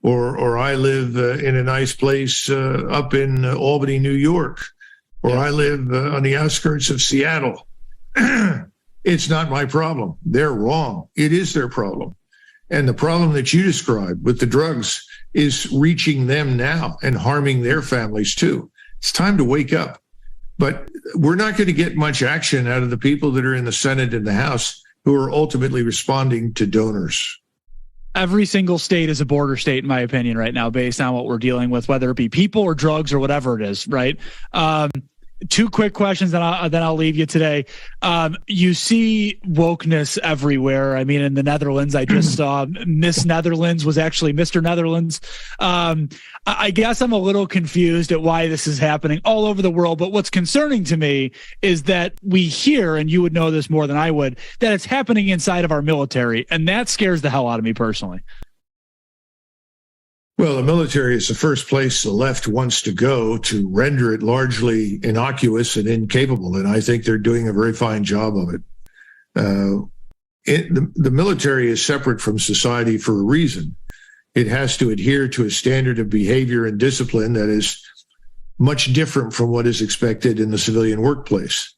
or I live in a nice place up in Albany, New York, or I live on the outskirts of Seattle. It's not my problem. They're wrong. It is their problem. And the problem that you described with the drugs is reaching them now and harming their families too. It's time to wake up. But we're not going to get much action out of the people that are in the Senate and the House who are ultimately responding to donors. Every single state is a border state, in my opinion, right now, based on what we're dealing with, whether it be people or drugs or whatever it is, right? Two quick questions, then I'll leave you today. You see wokeness everywhere. I mean, in the Netherlands, I just saw Miss Netherlands was actually Mr. Netherlands. I guess I'm a little confused at why this is happening all over the world. But what's concerning to me is that we hear, and you would know this more than I would, that it's happening inside of our military. And that scares the hell out of me personally. Well, the military is the first place the left wants to go to render it largely innocuous and incapable. And I think they're doing a very fine job of it. The military is separate from society for a reason. It has to adhere to a standard of behavior and discipline that is much different from what is expected in the civilian workplace.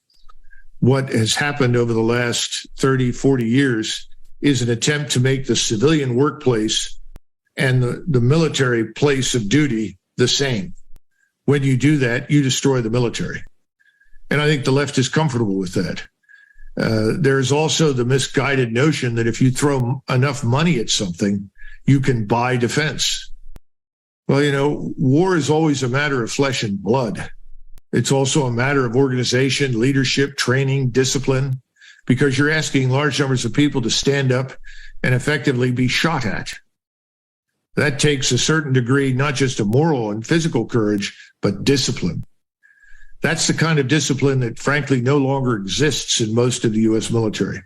What has happened over the last 30, 40 years is an attempt to make the civilian workplace and the military place of duty the same. When you do that, you destroy the military. And I think the left is comfortable with that. There's also the misguided notion that if you throw enough money at something, you can buy defense. Well, you know, war is always a matter of flesh and blood. It's also a matter of organization, leadership, training, discipline, because you're asking large numbers of people to stand up and effectively be shot at. That takes a certain degree, not just of moral and physical courage, but discipline. That's the kind of discipline that, frankly, no longer exists in most of the U.S. military,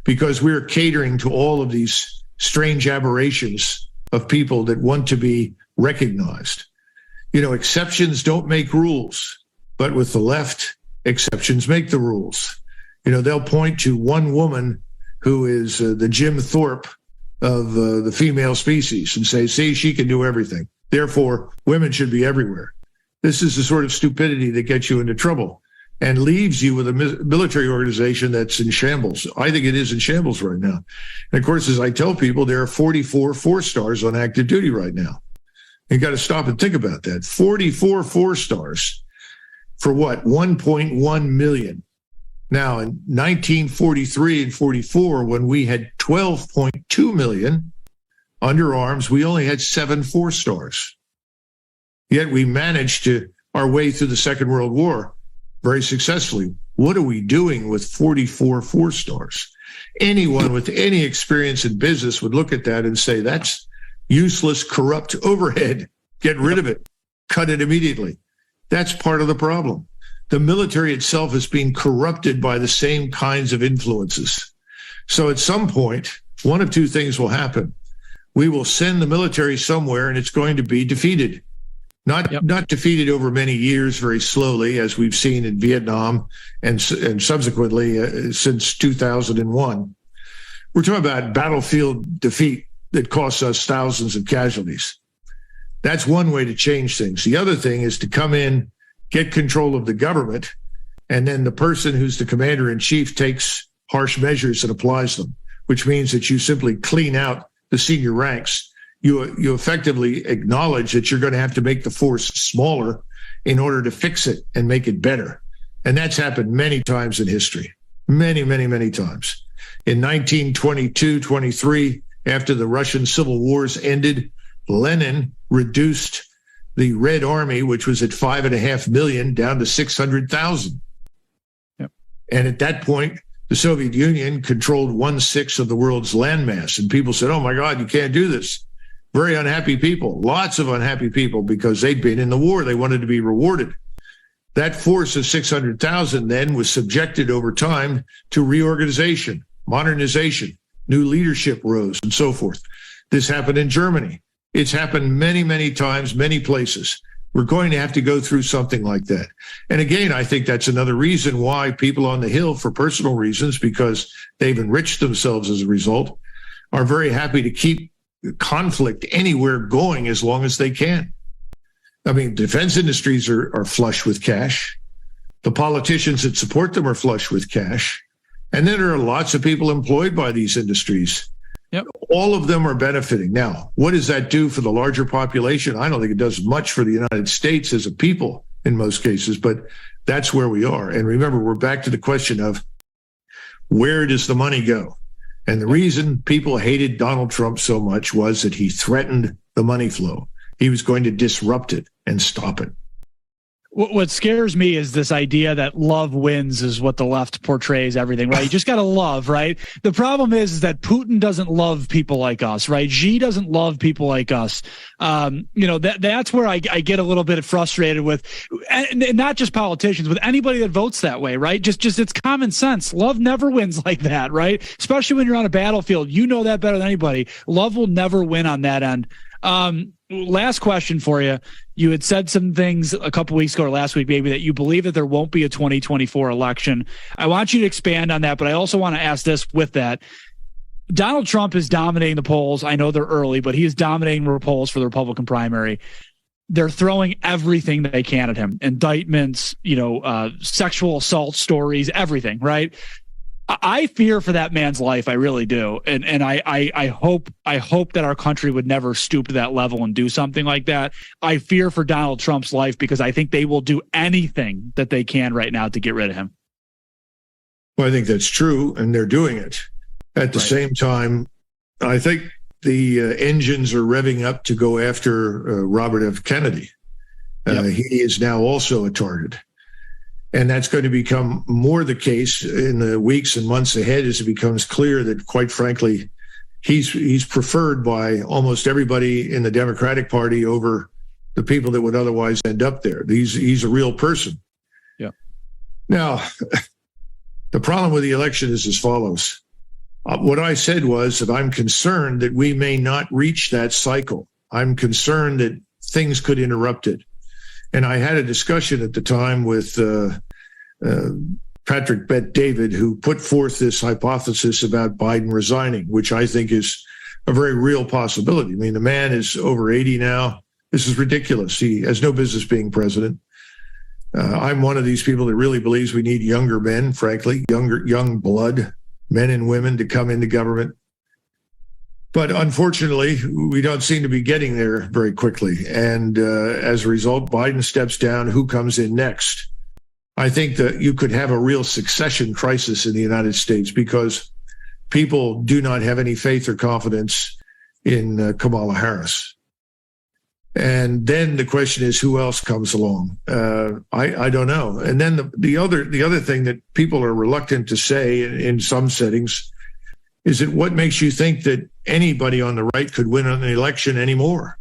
because we're catering to all of these strange aberrations of people that want to be recognized. You know, exceptions don't make rules, but with the left, exceptions make the rules. You know, they'll point to one woman who is the Jim Thorpe of the female species and say, see, she can do everything. Therefore, women should be everywhere. This is the sort of stupidity that gets you into trouble and leaves you with a military organization that's in shambles. I think it is in shambles right now. And of course, as I tell people, there are 44 4-stars on active duty right now. You got to stop and think about that. 44 4-stars for what? 1.1 million. Now, in 1943 and 44, when we had 12.2 million under arms, we only had 7 4-stars. Yet we managed our way through the Second World War very successfully. What are we doing with 44 4-stars? Anyone with any experience in business would look at that and say, that's useless, corrupt overhead. Get rid of it. Cut it immediately. That's part of the problem. The military itself is being corrupted by the same kinds of influences. So at some point, one of two things will happen. We will send the military somewhere and it's going to be defeated. Not defeated over many years, very slowly, as we've seen in Vietnam and subsequently since 2001. We're talking about battlefield defeat that costs us thousands of casualties. That's one way to change things. The other thing is to come in, get control of the government, and then the person who's the commander-in-chief takes harsh measures and applies them, which means that you simply clean out the senior ranks. You effectively acknowledge that you're going to have to make the force smaller in order to fix it and make it better. And that's happened many times in history, many, many, many times. In 1922-23, after the Russian civil wars ended, Lenin reduced the Red Army, which was at 5.5 million, down to 600,000. Yep. And at that point, the Soviet Union controlled 1/6 of the world's landmass. And people said, oh my God, you can't do this. Very unhappy people, lots of unhappy people, because they'd been in the war. They wanted to be rewarded. That force of 600,000 then was subjected over time to reorganization, modernization, new leadership rose, and so forth. This happened in Germany. It's happened many, many times, many places. We're going to have to go through something like that. And again, I think that's another reason why people on the Hill, for personal reasons, because they've enriched themselves as a result, are very happy to keep conflict anywhere going as long as they can. I mean, defense industries are flush with cash. The politicians that support them are flush with cash. And then there are lots of people employed by these industries. Yep. All of them are benefiting. Now, what does that do for the larger population? I don't think it does much for the United States as a people in most cases, but that's where we are. And remember, we're back to the question of where does the money go? And the reason people hated Donald Trump so much was that he threatened the money flow. He was going to disrupt it and stop it. What scares me is this idea that love wins is what the left portrays everything, right? You just got to love, right? The problem is that Putin doesn't love people like us, right? Xi doesn't love people like us. That's where I get a little bit frustrated with, and not just politicians, with anybody that votes that way, right? Just it's common sense. Love never wins like that, right? Especially when you're on a battlefield. You know that better than anybody. Love will never win on that end. Last question for you. You had said some things a couple weeks ago or last week, maybe, that you believe that there won't be a 2024 election. I want you to expand on that, but I also want to ask this with that. Donald Trump is dominating the polls. I know they're early, but he is dominating the polls for the Republican primary. They're throwing everything that they can at him. Indictments, sexual assault stories, everything, right? I fear for that man's life. I really do. And I hope that our country would never stoop to that level and do something like that. I fear for Donald Trump's life because I think they will do anything that they can right now to get rid of him. Well, I think that's true, and they're doing it. At the same time, I think the engines are revving up to go after Robert F. Kennedy. He is now also a target. And that's going to become more the case in the weeks and months ahead as it becomes clear that, quite frankly, he's preferred by almost everybody in the Democratic Party over the people that would otherwise end up there. He's a real person. Yeah. Now, the problem with the election is as follows. What I said was that I'm concerned that we may not reach that cycle. I'm concerned that things could interrupt it. And I had a discussion at the time with Patrick Bet-David, who put forth this hypothesis about Biden resigning, which I think is a very real possibility. I mean, the man is over 80 now. This is ridiculous. He has no business being president. I'm one of these people that really believes we need younger men, frankly, young blood, men and women to come into government. But unfortunately, we don't seem to be getting there very quickly. And as a result, Biden steps down. Who comes in next? I think that you could have a real succession crisis in the United States because people do not have any faith or confidence in Kamala Harris. And then the question is, who else comes along? I don't know. And then the other thing that people are reluctant to say in some settings is that what makes you think that anybody on the right could win an election anymore?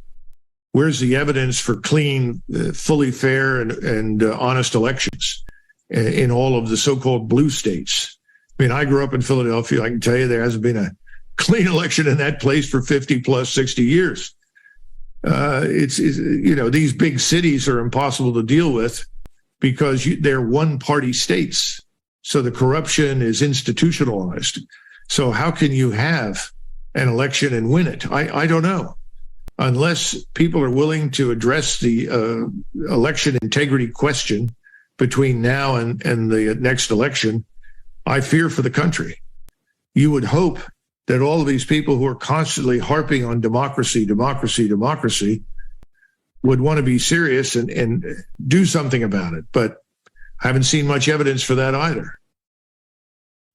Where's the evidence for clean, fully fair and honest elections in all of the so-called blue states? I mean, I grew up in Philadelphia. I can tell you there hasn't been a clean election in that place for 50 plus 60 years. It's these big cities are impossible to deal with because they're one-party states. So the corruption is institutionalized. So how can you have an election and win it? I don't know. Unless people are willing to address the election integrity question between now and the next election, I fear for the country. You would hope that all of these people who are constantly harping on democracy would want to be serious and do something about it. But I haven't seen much evidence for that either.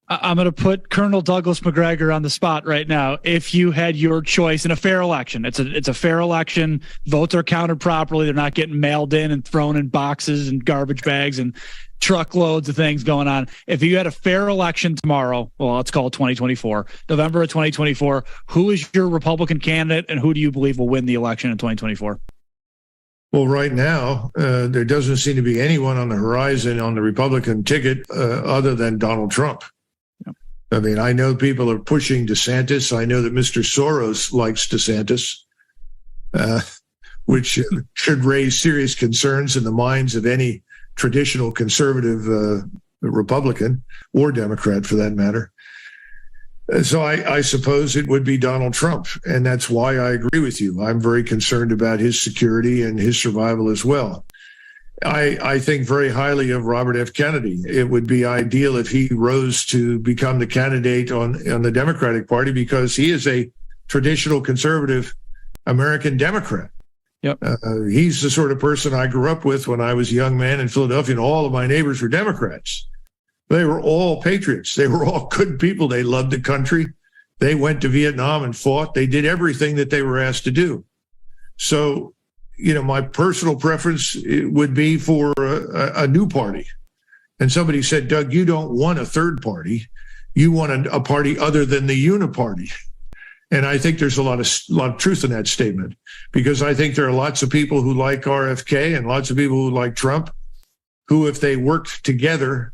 I'm going to put Colonel Douglas McGregor on the spot right now. If you had your choice in a fair election, it's a fair election. Votes are counted properly. They're not getting mailed in and thrown in boxes and garbage bags and truckloads of things going on. If you had a fair election tomorrow, well, let's call it 2024, November of 2024, who is your Republican candidate and who do you believe will win the election in 2024? Well, right now, there doesn't seem to be anyone on the horizon on the Republican ticket other than Donald Trump. I mean, I know people are pushing DeSantis. I know that Mr. Soros likes DeSantis, which should raise serious concerns in the minds of any traditional conservative Republican or Democrat, for that matter. So I suppose it would be Donald Trump. And that's why I agree with you. I'm very concerned about his security and his survival as well. I think very highly of Robert F. Kennedy. It would be ideal if he rose to become the candidate on the Democratic Party, because he is a traditional conservative American Democrat. Yep. He's the sort of person I grew up with when I was a young man in Philadelphia, and all of my neighbors were Democrats. They were all patriots. They were all good people. They loved the country. They went to Vietnam and fought. They did everything that they were asked to do. So, my personal preference would be for a new party. And somebody said, Doug, you don't want a third party. You want a party other than the uniparty. And I think there's a lot of truth in that statement, because I think there are lots of people who like RFK and lots of people who like Trump, who, if they worked together,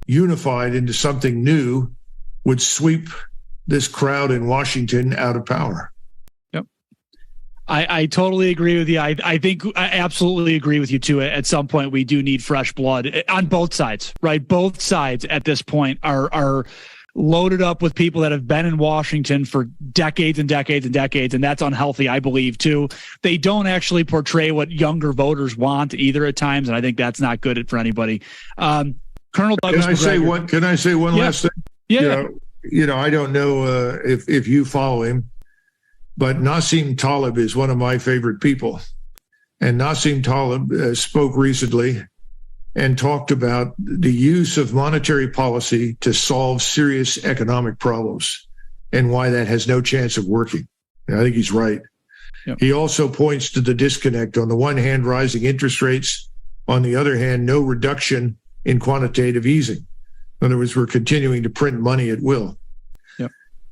unified into something new, would sweep this crowd in Washington out of power. I totally agree with you. I think I absolutely agree with you too. At some point, we do need fresh blood on both sides, right? Both sides at this point are loaded up with people that have been in Washington for decades and decades and decades, and that's unhealthy, I believe, too. They don't actually portray what younger voters want either at times, and I think that's not good for anybody. Colonel Douglas McGregor. Can I say one last thing? Yeah. I don't know if you follow him, but Nassim Taleb is one of my favorite people. And Nassim Taleb spoke recently and talked about the use of monetary policy to solve serious economic problems and why that has no chance of working. And I think he's right. Yep. He also points to the disconnect. On the one hand, rising interest rates. On the other hand, no reduction in quantitative easing. In other words, we're continuing to print money at will. Yep.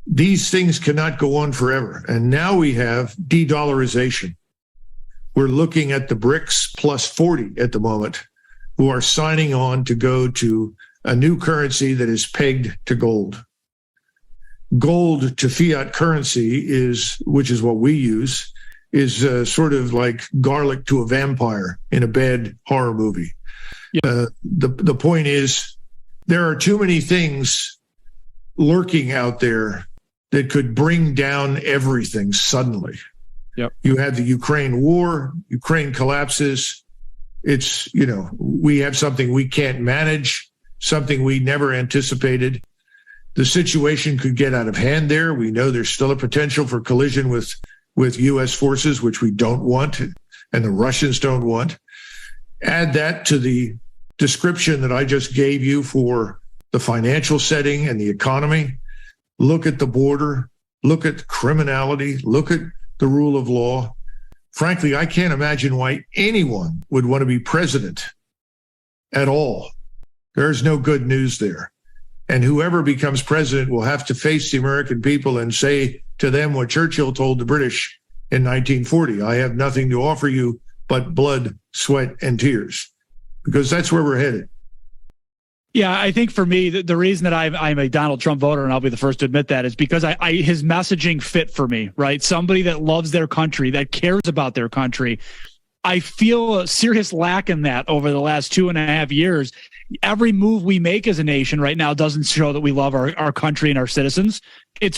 These things cannot go on forever. And now we have de-dollarization. We're looking at the BRICS plus 40 at the moment, who are signing on to go to a new currency that is pegged to gold. Gold to fiat currency which is what we use, is sort of like garlic to a vampire in a bad horror movie. Yep. The point is, there are too many things lurking out there that could bring down everything suddenly. Yep. You had the Ukraine war, Ukraine collapses. It's, we have something we can't manage, something we never anticipated. The situation could get out of hand there. We know there's still a potential for collision with U.S. forces, which we don't want, and the Russians don't want. Add that to the description that I just gave you for the financial setting and the economy. Look at the border, look at criminality, look at the rule of law. Frankly, I can't imagine why anyone would want to be president at all. There's no good news there. And whoever becomes president will have to face the American people and say to them what Churchill told the British in 1940, I have nothing to offer you but blood, sweat, and tears. Because that's where we're headed. Yeah, I think for me, the reason that I'm a Donald Trump voter, and I'll be the first to admit that, is because his messaging fit for me, right? Somebody that loves their country, that cares about their country. I feel a serious lack in that over the last 2.5 years. Every move we make as a nation right now doesn't show that we love our country and our citizens.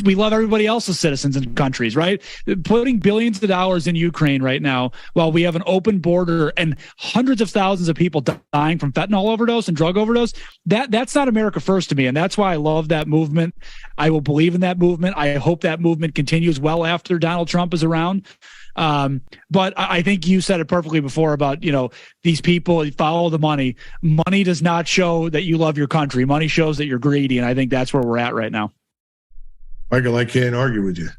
We love everybody else's citizens and countries, right? Putting billions of dollars in Ukraine right now while we have an open border and hundreds of thousands of people dying from fentanyl overdose and drug overdose, that's not America first to me. And that's why I love that movement. I will believe in that movement. I hope that movement continues well after Donald Trump is around. But I think you said it perfectly before about, these people follow the money. Money does not show that you love your country. Money shows that you're greedy. And I think that's where we're at right now. Michael, I can't argue with you.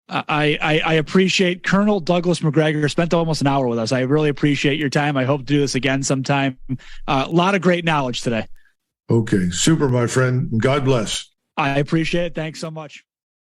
I appreciate Colonel Douglas McGregor. Spent almost an hour with us. I really appreciate your time. I hope to do this again sometime. A lot of great knowledge today. Okay. Super, my friend. God bless. I appreciate it. Thanks so much.